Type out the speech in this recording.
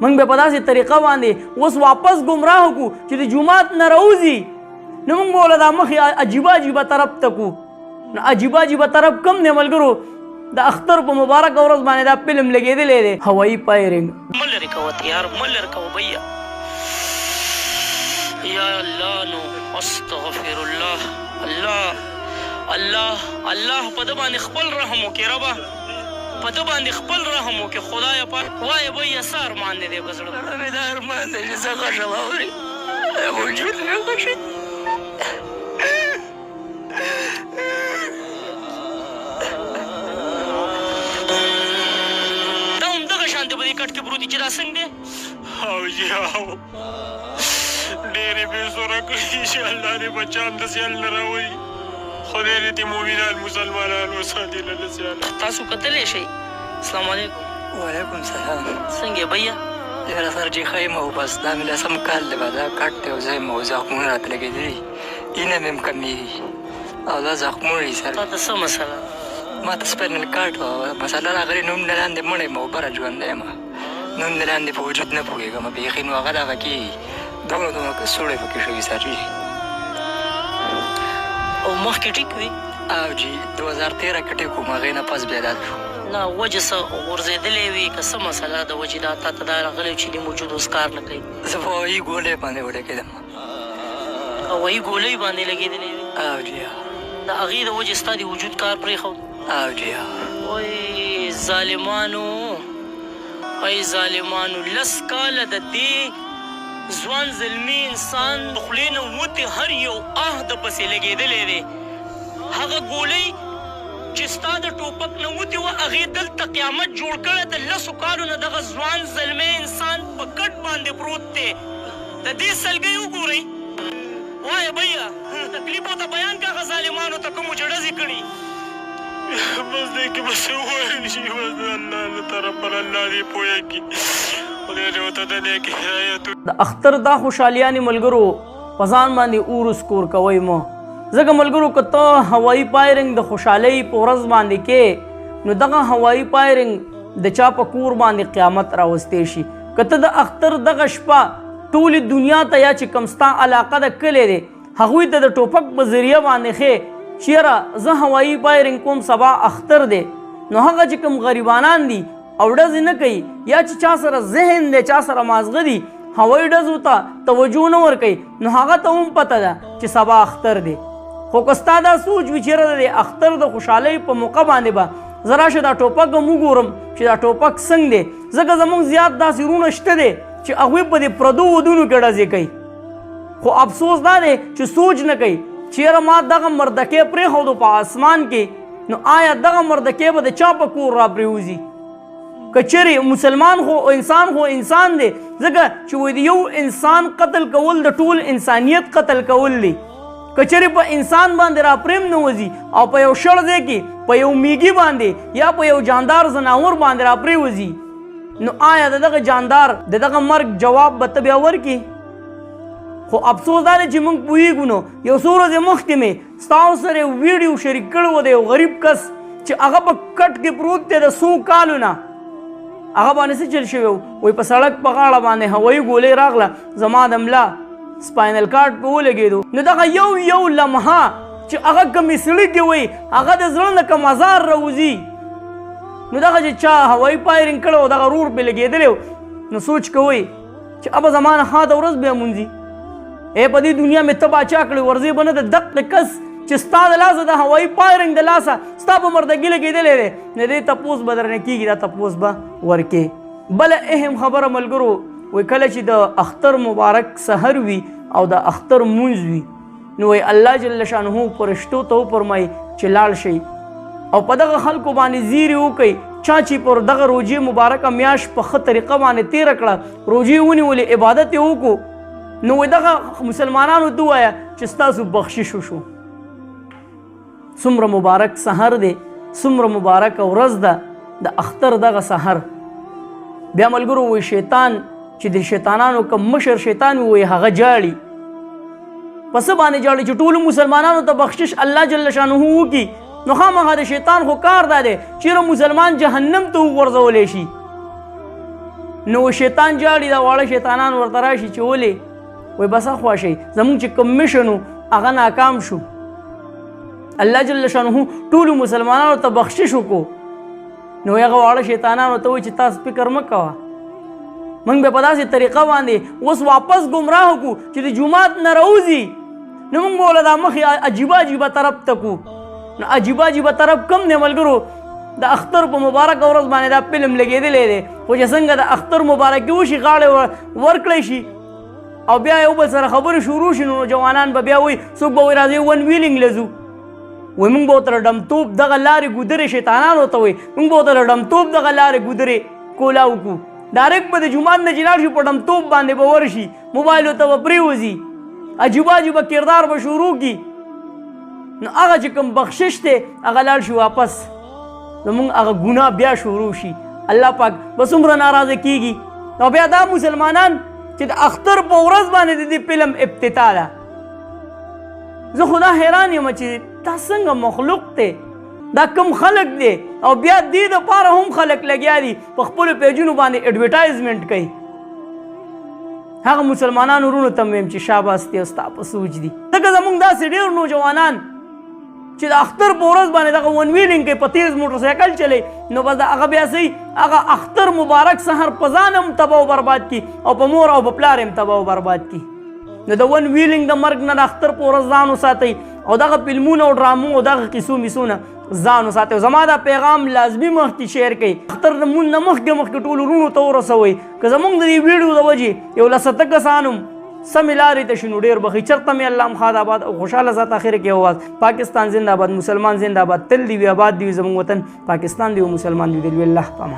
موږ به په داسې طریقه باندې اوس واپس ګمراه کړو چې د جومات نه راوځي نو موږ به له دا مخې عجیبه عجیبه طرف ته کړو نو عجیبه عجیبه طرف کم دی ملګرو د اختر په مبارک ورځ باندې دا فلم لګېدلی دی هوایي فایرنګ مه لرې کوه تیار مه لرې کوه بیا یا الله نو استغفر الله الله الله الله په ده باندې خپل رحم وکړې ربه په ده باندې خپل رحم وکړې خدایه پاک وایه بیا څه ارمان دی دی په زړه مې دا ارمان دی چې زه غږم اورې وجود مې غږي دا همدغه شانته په دې کټ کې پروت دي چې دا څنګه دی او جي او ډېرې بې زوره کړي چې الله دې بچان د سیال نه راولي خدای دې دې مؤمنان مسلمانان وساتي له سیاله تاسو کتلی شئ السلام علیکم وعلیکم سلام څنګه بیا یاره سر چې ښه یم او بس دا مې لسم کال دی به دا کټ دی او زه یم او زخمونه راته لګېدلي اینه مې هم کمېږي او دا زخمونه دي سر تا ته څه مسله ما ته سپینل کارت وه مسله راغلې نوم نه لاندې مړی یم او بره ژوندی یم نوم نه لاندې په وجود نه پوهېږم بیخي نو هغه دغه کېږي دومره سوړی پکې شوي سر جي او مخکې ټیک وي او جي 2013 کې ټیک وم هغې نه پس بیا دا شو نه وجه څه غورځېدلی وي که څه مسله د وجې دا تا ته دا راغلی چې دې موجود اوس کار نه کوي زه په هوایي ګولۍ باندې ولګېدم هوایي ګولۍ باندې لګېدلی وي او جي د هغې د وجې ستا د وجود کار پرېښود او جي وای ظالمانو ای ظالمانو لس کاله د دې ځوان زلمي انسان د خولې نه وتې هر یو آه د پسې لګېدلی دی هغه ګولۍ چې ستا د ټوپک نه وتې وه هغې دلته قیامت جوړ کړی د لسو کالو نه دغه ځوان زلمی انسان په کټ باندې پروت دی د دې سلګۍ وګورئ وایه بیا تکلیف ورته بیان که هغه ظالمانو ته کومو چې ډزې کړي بس دی کې به څه وویل شي بس د الله له طرفه الله دې پوهه کړي خدای دې ورته د نیک هدایت د اختر دا خوشحالیانې ملګرو په ځان باندې اور سکور کوئ مه ځکه ملګرو که ته هوایي فایرنګ د خوشحالۍ په ورځ باندې کې نو دغه هوایي فایرنګ د چا په کور باندې قیامت راوستی شي که ته د اختر دغه شپه ټولې دنیا ته یا چې کوم ستا علاقه د کلی دی هغوی ته د ټوپک په ذریعه باندې ښې چې یاره زه هوایي فایرنګ کوم سبا اختر دی نو هغه چې کوم غریبانان دي او ډزې نه کوي یا چې چا سره ذهن دی چا سره مازغه دي هوایي ډزو ته توجه نه ورکوي نو هغه ته هم پته ده چې سبا اختر دی خو که ستا دا سوچ وي چېرته د اختر د خوشحالۍ په موقع باندې به زه راشه دا ټوپک هم وګورم چې دا ټوپک څنګه دی ځکه زموږ زیات داسې وروڼه شته دی چې هغوی په دې پردو ودونو کې ډزې کوي خو افسوس دا دی چې سوچ نه کوي چېرې ما دغه مردکۍ پرېښودو په اسمان کې نو آیا دغه مردکۍ به د چا په کور را پرېوځي که چېرې مسلمان خو انسان دی ځکه چې وایي د یو انسان قتل کول د ټول انسانیت قتل کول دی که چېرې په انسان باندې را پرېم نه وځي او په یو شړ ځای کې په یو میږي باندې یا په یو جاندار زناور باندې را پرېوځي نو آیا د دغه جاندار د دغه مرګ جواب به ته بیا ورکړي خو افسوس دا دی چې موږ پوهېږو نو یو څو ورځې مخکې مې ستاسو سره یو ویډیو شریک کړی و د یو غریب کس چې هغه په کټ کې پروت دی د څو کالو نه هغه باندې څه چل شوی وایي په سړک په غاړه باندې هوایي ګولۍ راغله زما د ملا سپاینل کارډ په ولګېدو نو دغه یو لمحه چې هغه کمې سړي کې وایي هغه د زړه نه کوم ازار راوځي نو دغه چې چا هوایي فایرنګ کړی و دغه رور پرې لګېدلی نو سوچ کوئ چې ابه زما نه ښه د ورځ بیا مونځي په دې دنیا مې ته باچا کړې ورځې به نه د دقې کس چې ستا د لاسه د هوایي فایرنګ د لاسه ستا په مردګي لګېدلی دی نو دې تپوس به درنه کېږي دا تپوس به ورکې بله اهم خبره ملګرو وایي کله چې د اختر مبارک سحر وي او د اختر مونځ وي نو وایي الله جل شانه فرشتو ته وفرمایي چې لاړ شئ او په دغه خلکو باندې زیرې وکړئ چا چې پر دغه روژې مبارکه میاشت په ښه طریقه باندې تېره کړه روژې ونیولې عبادت یې وکړو نو وایي دغه مسلمانانو ته ووایه چې ستاسو بخشش وشو څومره مبارک سحر دی څومره مبارکه ورځ ده د اختر دغه سحر بیا ملګرو وایي شیطان چې د شیطانانو کوم مشر شیطان وایي هغه جاړي په څه باندې جاړي چې ټولو مسلمانانو ته بخشش الله جل شانه وکړي نو خامخا د شیطان خو کار دا دی چېرې مسلمان جهنم ته وغورځولی شي نو شیطان جاړي دا واړه شیطانان ورته راشي چې ولې وایي بس اخوا شئ زمونږ چې کوم میشن و هغه ناکام شو الله جل شانه ټولو مسلمانانو ته بخشش وکړو نو هغه واړه شیطانانو ته وایي چې تاسو فکر مه کوه موږ به په داسې طریقه باندې اوس واپس ګمراه کړو چې د جومات نه راوځي نو موږ به له دا مخې عجیبه عجیبه طرف ته کړو نو عجیبه عجیبه طرف کم دی ملګرو د اختر په مبارک ورځ باندې دا فلم لګېدلی دی خو چې څنګه د اختر مبارکي وشي غاړې ورکړی شي او بیا یو بل سره خبرې شروع شي نو جوانان به بیا وایي څوک به وایي راځئ ون ویلینګ له ځو وایي موږ به ورته له ډمتوب دغه لارې ګودرې شیطانانو ته وایي موږ به ورته له ډمتوب دغه لارې ګودرې کولا وکړو ډایرکټ به د جومات نه چې لاړ شي په ډمتوب باندې به ورشي موبایلو ته به پرېوځي عجیبه عجیبه کردار به شروع کړي نو هغه چې کوم بخشش دی هغه لاړ شي واپس زمونږ هغه ګناه بیا شروع شي الله پاک به څومره ناراضه کېږي نو بیا دا مسلمانان چې د اختر په ورځ باندې د دې فلم ابتدا ده زه خو دا حیران یم چې دا څنګه مخلوق دی دا کم خلق دی او بیا دې دپاره هم خلق لګیا دي په خپلو پیجونو باندې اډورټایزمنټ کوي هغه مسلمانانو وروڼو ته م ویم چې شاباس دی او ستا په سوچ دي ځکه زمونږ داسې ډېر نوجوانان چې د اختر په ورځ باندې دغه ون ویلینګ کوي په تیز موټرسایکل چلی نو بس د هغه بیا صحیح هغه اختر مبارک سحر په ځان هم تباه و برباد کي او په مور او په پلار هم تباه و برباد کي نو د ون ویلینګ د مرګ نه د اختر په ورځ ځان وساتئ او دغه فلمونه او ډرامو او دغه کیسو میسونه ځان وساتئ زما دا پیغام لازمي مخکې شیر کړئ اختر د مونځ نه مخکې ټولو وروڼو ته ورسوئ که زمونږ د دې ویډیو د وجې یو لسته کسان هم سمې لارې ته شي نو ډېر بخي چېرته مې الله مخاد آباد او خوشحاله ذات اخر کې اواز پاکستان زنده باد مسلمان زنده باد تل دی وي آباد دی وي زموږ وطن پاکستان دی او مسلمان دی وي الله پامان